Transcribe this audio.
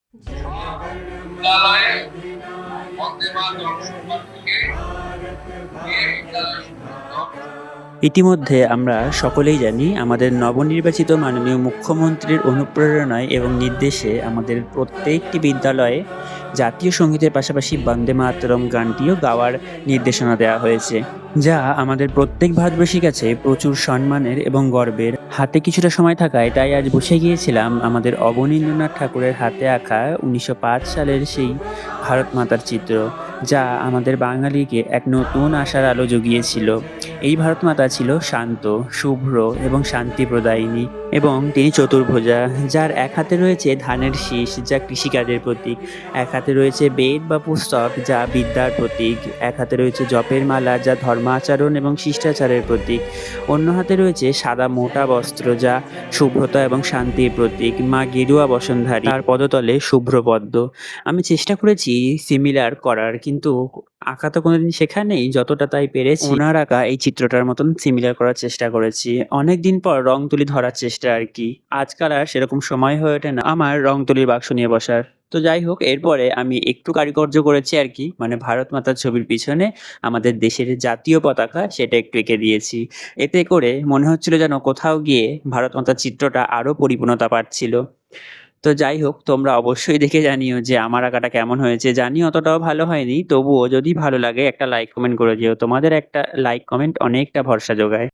সব বিদ্যালয়ে বন্দে মাতরম স্লোগান থেকে দিয়ে বিদ্যালয় শুরু হতো। ইতিমধ্যে আমরা সকলেই জানি আমাদের নবনির্বাচিত মাননীয় মুখ্যমন্ত্রীর অনুপ্রেরণায় এবং নির্দেশে আমাদের প্রত্যেকটি বিদ্যালয়ে জাতীয় সঙ্গীতের পাশাপাশি বন্দে মাতরম গানটিও গাওয়ার নির্দেশনা দেওয়া হয়েছে, যা আমাদের প্রত্যেক ভারতবাসীর কাছে প্রচুর সম্মানের এবং গর্বের। হাতে কিছুটা সময় থাকায় তাই আজ বসে গিয়েছিলাম আমাদের অবনীন্দ্রনাথ ঠাকুরের হাতে আঁকা 1905 সালের সেই ভারত মাতার চিত্র, যা আমাদের বাঙালিকে এক নতুন আশার আলো জুগিয়েছিল। এই ভারত মাতা ছিল শান্ত, শুভ্র এবং শান্তি প্রদায়িনী, এবং তিনি চতুর্ভুজা, যার এক হাতে রয়েছে ধানের শীষ, যা কৃষিকাজের প্রতীক, এক হাতে রয়েছে বেদ বা পুস্তক, যা বিদ্যার প্রতীক, এক হাতে রয়েছে জপের মালা, যা ধর্মাচরণ এবং শিষ্টাচারের প্রতীক, অন্য হাতে রয়েছে সাদা মোটা বস্ত্র, যা শুভ্রতা এবং শান্তির প্রতীক, মা গেরুয়া বসনধারী, তার পদতলে শুভ্র পদ্ম। আমি চেষ্টা করেছি সিমিলার করার, কিন্তু আঁকা তো কোনোদিন শেখা নেই, যতটা তাই পেরেছি ওনার আঁকা এই চিত্রটার মতন সিমিলার করার চেষ্টা করেছি। অনেকদিন পর রং তুলি ধরার চেষ্টা আর কি। আজকাল আর সেরকম সময় হয়ে ওঠে না আমার রং তুলির বাক্স নিয়ে বসার। তো যাই হোক, এরপরে আমি একটু কারিকর্য করেছি আর কি, মানে ভারত মাতার ছবির পিছনে আমাদের দেশের জাতীয় পতাকা সেটা একটু এঁকে দিয়েছি। এতে করে মনে হচ্ছিল যেন কোথাও গিয়ে ভারত মাতার চিত্রটা আরো পরিপূর্ণতা পাচ্ছিল। তো যাই হোক, তোমরা অবশ্যই দেখে জানিও যে আমার আঁকাটা কেমন হয়েছে। জানি অতটাও ভালো হয়নি, তবুও যদি ভালো লাগে একটা লাইক কমেন্ট করে দিও। তোমাদের একটা লাইক কমেন্ট অনেকটা ভরসা যোগায়।